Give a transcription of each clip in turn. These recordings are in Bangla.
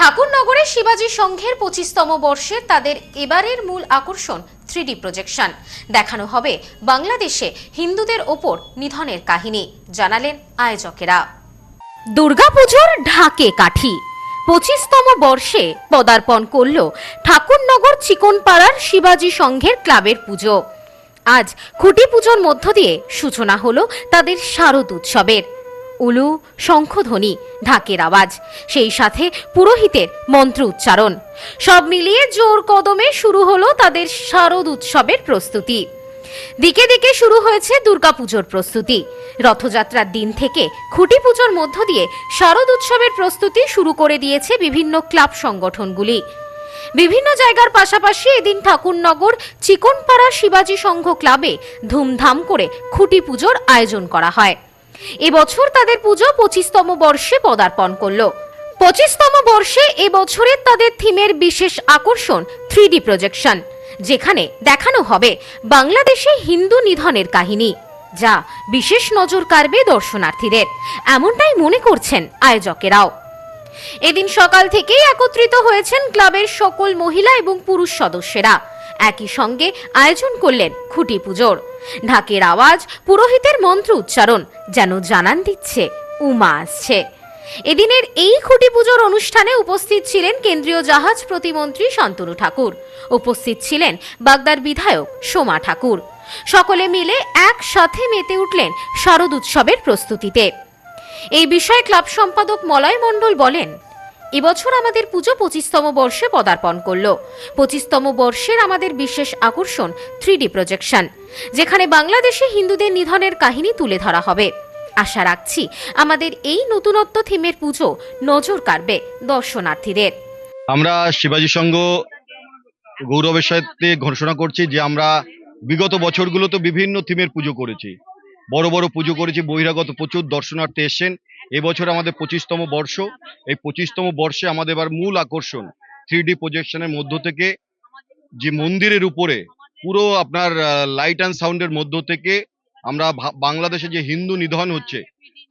ঠাকুরনগরে শিবাজি সংঘের 25তম বর্ষে তাদের এবারের মূল আকর্ষণ 3D প্রজেকশন। দেখানো হবে বাংলাদেশে হিন্দুদের ওপর নিধনের কাহিনী, জানালেন আয়োজকেরা। দুর্গাপুজোর ঢাকে কাঠি 25তম বর্ষে পদার্পণ করল ঠাকুরনগর চিকনপাড়ার শিবাজি সংঘের ক্লাবের পুজো। আজ খুঁটি পুজোর মধ্য দিয়ে সূচনা হলো তাদের শারদ উৎসবের। উলু, শঙ্খধ্বনি, ঢাকের আওয়াজ, সেই সাথে পুরোহিতের মন্ত্র উচ্চারণ, সব মিলিয়ে জোর কদমে শুরু হলো তাদের শারদ উৎসবের প্রস্তুতি। দিকে দিকে শুরু হয়েছে দুর্গাপুজোর প্রস্তুতি। রথযাত্রার দিন থেকে খুঁটি পুজোর মধ্য দিয়ে শারদ উৎসবের প্রস্তুতি শুরু করে দিয়েছে বিভিন্ন ক্লাব সংগঠনগুলি। বিভিন্ন জায়গার পাশাপাশি এদিন ঠাকুরনগর চিকনপাড়া শিবাজি সংঘ ক্লাবে ধুমধাম করে খুঁটি পুজোর আয়োজন করা হয়। এবছর তাদের পুজো 25তম বর্ষে পদার্পণ করলো। 25তম বর্ষে এবছরের তাদের থিমের বিশেষ আকর্ষণ 3D প্রজেকশন, যেখানে দেখানো হবে বাংলাদেশে হিন্দু নিধনের কাহিনী, যা বিশেষ নজর কাড়বে দর্শনার্থীদের, এমনটাই মনে করছেন আয়োজকেরাও। এদিন সকাল থেকেই একত্রিত হয়েছেন ক্লাবের সকল মহিলা এবং পুরুষ সদস্যরা। একই সঙ্গে আয়োজন করলেন খুঁটি পুজোর। ঢাকের আওয়াজ, পুরোহিতের মন্ত্র উচ্চারণ যেন জানান দিচ্ছে উমা আসছে। এদিনের এই খুঁটি পুজোর অনুষ্ঠানে উপস্থিত ছিলেন কেন্দ্রীয় জাহাজ প্রতিমন্ত্রী শান্তনু ঠাকুর, উপস্থিত ছিলেন বাগদার বিধায়ক সোমা ঠাকুর। সকলে মিলে একসাথে মেতে উঠলেন শারদ উৎসবের প্রস্তুতিতে। এই বিষয়ে ক্লাব সম্পাদক মলয় মণ্ডল বলেন, এবছর আমাদের পুজো 25তম বর্ষে পদার্পণ করল। 25তম বর্ষের আমাদের বিশেষ আকর্ষণ 3D প্রজেকশন, যেখানে বাংলাদেশে হিন্দুদের নিধনের কাহিনী তুলে ধরা হবে। আশা রাখছি আমাদের এই নতুনত্ব থিমের পুজো নজর কাড়বে দর্শনার্থীদের। আমরা শিবাজি সংঘ গৌরবের সাথে ঘোষণা করছি যে আমরা বিগত বছরগুলোতে বিভিন্ন থিমের পুজো করেছি, বড় বড় পুজো করেছি, বহিরাগত প্রচুর দর্শনার্থী এসেছেন। এবছর আমাদের 25তম বর্ষ। এই 25তম বর্ষে আমাদের এবার মূল আকর্ষণ 3D প্রজেকশনের মধ্য থেকে, যে মন্দিরের উপরে পুরো আপনার লাইট অ্যান্ড সাউন্ডের মধ্য থেকে আমরা বাংলাদেশে যে হিন্দু নিধন হচ্ছে,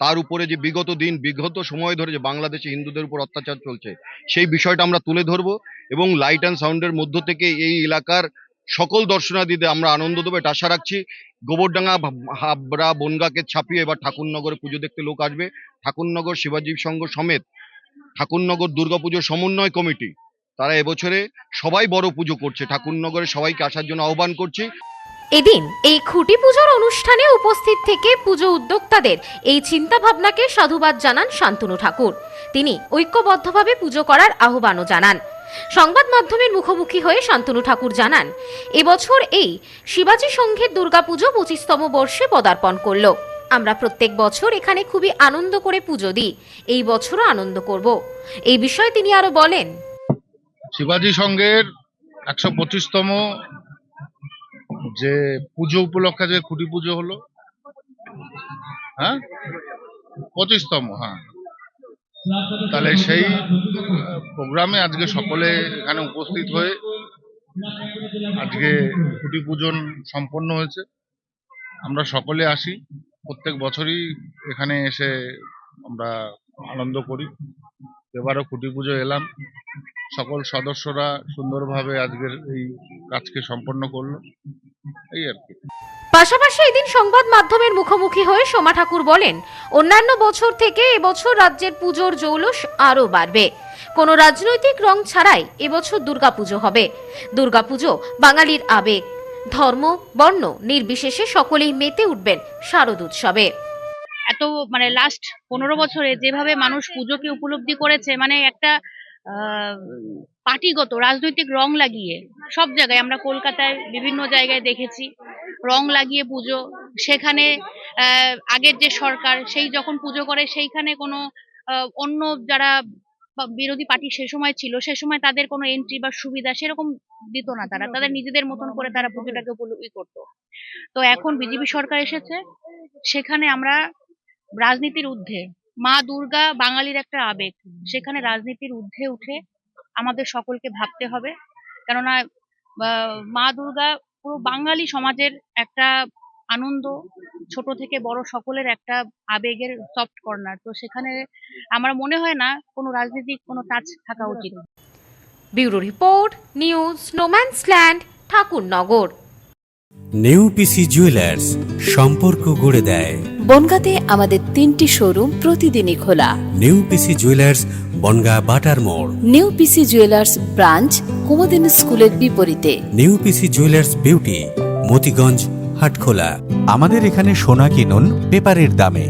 তার উপরে যে বিগত সময় ধরে যে বাংলাদেশে হিন্দুদের উপর অত্যাচার চলছে, সেই বিষয়টা আমরা তুলে ধরবো এবং লাইট অ্যান্ড সাউন্ডের মধ্য থেকে এই এলাকার সকল দর্শনার্থীদের আমরা আনন্দ দেবো, এটা আশা রাখছি। গোবরডাঙ্গা, হাবড়া, বনগাঁকে ছাপিয়ে এবার ঠাকুরনগরে পুজো দেখতে লোক আসবে। ঠাকুরনগর শিবাজি সংঘ সমেত ঠাকুরনগর দুর্গাপুজো সমন্বয় কমিটি, তারা এবছরে সবাই বড় পুজো করছে। ঠাকুরনগরে সবাইকে আসার জন্য আহ্বান করছি। এদিন এই খুঁটি পুজোর অনুষ্ঠানে উপস্থিত থেকে পুজো উদ্যোক্তাদের এই চিন্তা ভাবনাকে সাধুবাদ জানান শান্তনু ঠাকুর। তিনি ঐক্যবদ্ধভাবে পুজো করার আহ্বানও জানান। সংবাদ মাধ্যমের মুখোমুখি হয়ে শান্তনু ঠাকুর জানান, এবছর এই শিবাজি সংঘের দুর্গাপুজো 25তম বর্ষে পদার্পণ করল। আমরা প্রত্যেক বছর এখানে খুবই আনন্দ করে পুজো দিই, এই বছরও আনন্দ করব। এই বিষয়ে তিনি আরো বলেন, শিবাজি সংঘের 125তম যে পুজো উপলক্ষে যে খুঁটি পুজো হলো, হ্যাঁ 25তম, হ্যাঁ, তাহলে সেই প্রোগ্রামে আজকে সকলে এখানে উপস্থিত হয়ে আজকে খুঁটি পূজন সম্পন্ন হয়েছে। আমরা সকলে আসি, প্রত্যেক বছরই এখানে এসে আমরা আনন্দ করি। এবারও খুঁটি পুজো এলাম, সকল সদস্যরা সুন্দরভাবে আজকের এই কাজকে সম্পন্ন করলো, এই আর কি। পাশাপাশি এদিন সংবাদ মাধ্যমের মুখোমুখি হয়ে সোমা ঠাকুর বলেন, অন্যান্য বছর থেকে এবছর রাজ্যের পুজোর জৌলুস আরো বাড়বে। কোনো রাজনৈতিক রং ছাড়াই এবছর দুর্গাপুজো হবে। দুর্গাপুজো বাঙালির আবেগ, ধর্ম বর্ণ নির্বিশেষে সকলেই মেতে উঠবেন শারদ উৎসবে। এত লাস্ট 15 বছরে যেভাবে মানুষ পুজোকে উপলব্ধি করেছে, একটা পার্টিগত রাজনৈতিক রং লাগিয়ে সব জায়গায়, আমরা কলকাতায় বিভিন্ন জায়গায় দেখেছি রং লাগিয়ে পুজো। সেখানে আগের যে সরকার সেই যখন পুজো করে, সেইখানে কোনো অন্য যারা বিরোধী পার্টি সে সময় ছিল, সে সময় তাদের কোনো এন্ট্রি বা সুবিধা সেরকম দিত না। তারা তাদের নিজেদের মতন করে তারা পুজোটাকে উপলব্ধি করতো। তো এখন বিজেপি সরকার এসেছে, সেখানে আমরা রাজনীতির ঊর্ধ্বে, মা দুর্গা বাঙালির একটা আবেগ, সেখানে রাজনীতির ঊর্ধ্বে উঠে আমাদের সকলকে ভাবতে হবে। কেননা মা দুর্গা পুরো বাঙালি সমাজের একটা আনন্দ, ছোট থেকে বড় সকলের একটা আবেগের সফট কর্নার। তো সেখানে আমার মনে হয় না কোনো রাজনৈতিক কোনো টাচ থাকা উচিত। ব্যুরো রিপোর্ট, নিউজ স্নোম্যান্সল্যান্ড, ঠাকুরনগর। নিউ পিসি জুয়েলার্স, সম্পর্ক গড়ে দেয়। বনগাঁতে আমাদের 3টি শোরুম প্রতিদিনই খোলা। নিউ পিসি জুয়েলার্স, বনগাঁ বাটার মোড়। New PC jewellers branch Kumudini স্কুলের বিপরীতে। New PC jewellers beauty, Motiganj, Hatkhola. আমাদের এখানে সোনা কিনুন পেপারের দামে।